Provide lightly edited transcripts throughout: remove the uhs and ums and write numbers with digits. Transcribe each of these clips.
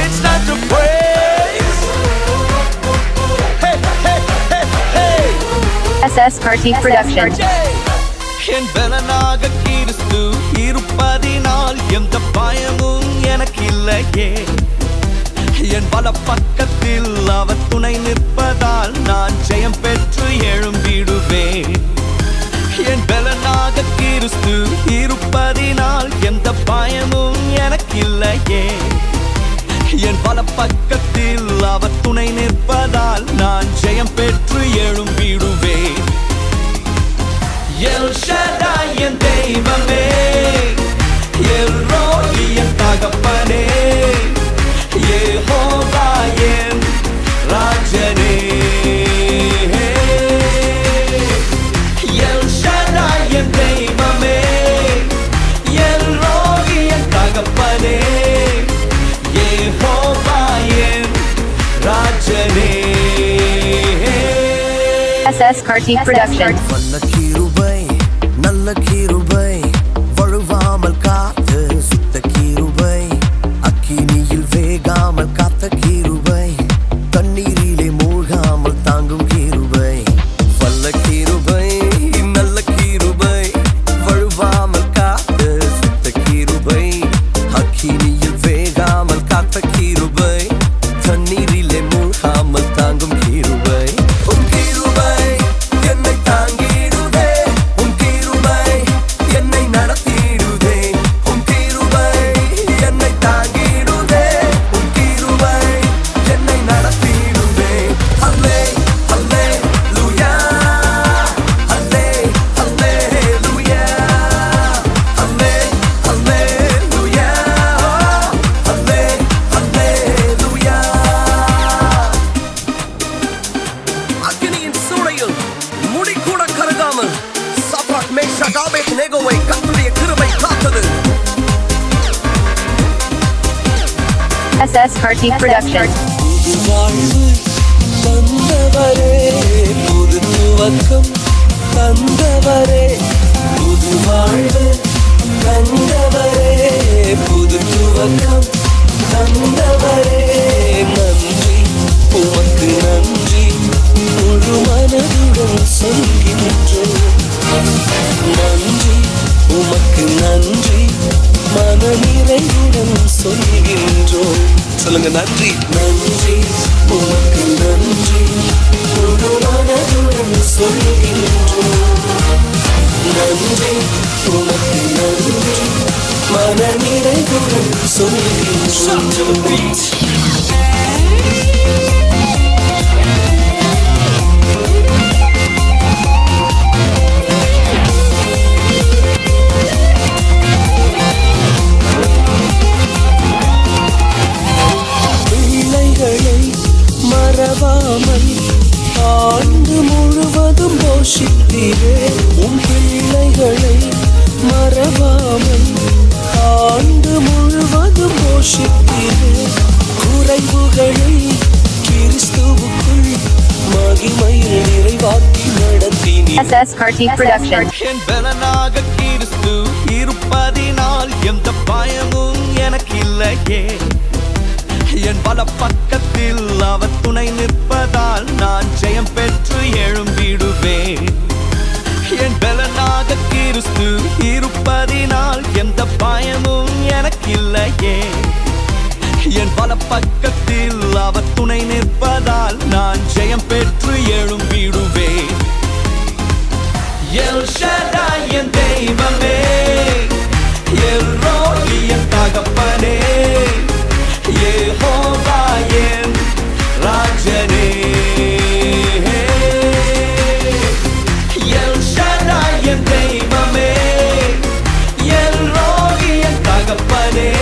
It's time to praise. Hey, hey, hey, hey. SS Kartik Production. என் பலனாக கிறிஸ்து இருப்பதினால் எந்த பயமும் எனக்கில்லையே. என் பல பக்கத்தில் அவர் துணை நிற்பதால் நான் ஜெயம் பெற்று எழும்பிடுவேன். என் பலனாக கிறிஸ்து இருப்பதினால் எந்த பயமும் எனக்கில்லையே. என் பல பக்கத்தில் அவர் துணை நிற்பதால் நான் ஜெயம் பெற்று எழும்பிடுவேன். El Shaddai என் தெய்வமே, El Roi என் தகப்பனே, யெகோவா என் ராஜனே. El Shaddai என் தெய்வமே, El Roi என் தகப்பனே, யெகோவா என் ராஜனே. SS Kartik Production. நல்ல கிருபை, நல்ல கிருபை, வழுவாமல் காத்து சுத்த கிருபை, அக்கினியில் வேகாமல் காத்த கிருபை, தண்ணீரிலே மூழ்காமல் தாங்கும் கிருபை. வல்ல கிருபை, நல்ல கிருபை, வழுவாமல் காத்து சுத்த கிருபை, அக்கினியில் வேகாமல் காத்த கிருபை, தண்ணீரிலே மூழ்காமல் தாங்கும் கிருபை. SS Kartik Production. புது துவக்கம் தந்தவரே, புது வாழ்வு தந்தவரே, புது துவக்கம் தந்தவரே, நன்றி உமக்கு நன்றி, முழு மனதுடன் சொல்கின்றோம். நன்றி உமக்கு நன்றி, மனநிறைவுடன் சொல்கின்றோம். சொல்லுங்க நன்றி. நன்றி உமக்கு நன்றி, முழு மனதுடன் சொல்கின்றோம். நன்றி உமக்கு நன்றி, மனநிறைவுடன் சொல்கின்றோம். மறவாமல் ஆண்டு முழுவதும் போஷித்தீரே, உம் பிள்ளைகளை மறவாமல் ஆண்டு முழுவதும் போஷித்தீரே, குறைவுகளை கிறிஸ்துவுக்குள் மகிமையில் நிறைவாக்கி நடத்தினீர். SS Kartik Production. என் பலனாக கிறிஸ்து இருப்பதினால் எந்த பயமும் எனக்கில்லையே. என் பல பக்கத்தில் அவர் துணை நிற்பதால் நான் ஜெயம் பெற்று எழும்பிடுவேன். என் பலனாக கிறிஸ்து இருப்பதினால் எந்த பயமும் எனக்கில்லையே. என் பல பக்கத்தில் அவர் துணை நிற்பதால் நான் ஜெயம் பெற்று எழும்பிடுவேன். El Shaddai என் தெய்வமே, El Roi என் தகப்பனே, யெகோவா என் ராஜனே. El Shaddai என் தெய்வமே, El Roi என் தகப்பனே,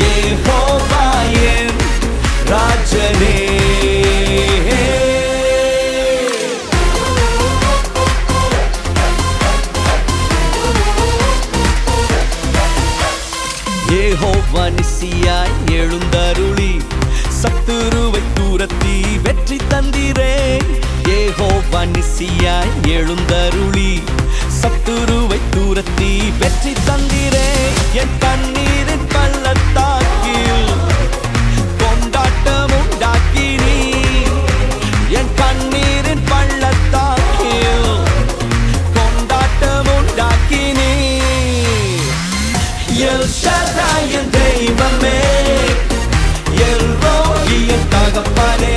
யெகோவா என் ராஜனே. யெகோவா நிசியாய் எழுந்தருளி சத்துருவை தூரத்தி வெற்றி தந்திரே. யெகோவா நிசியாய் எழுந்தருளி சத்துருவை தூரத்தி வெற்றி தந்திரே. என் கண்ணீரின் பள்ளத்தாக்கில் ராஜா என் தெய்வமே எல்லோரியின் தகப்பனே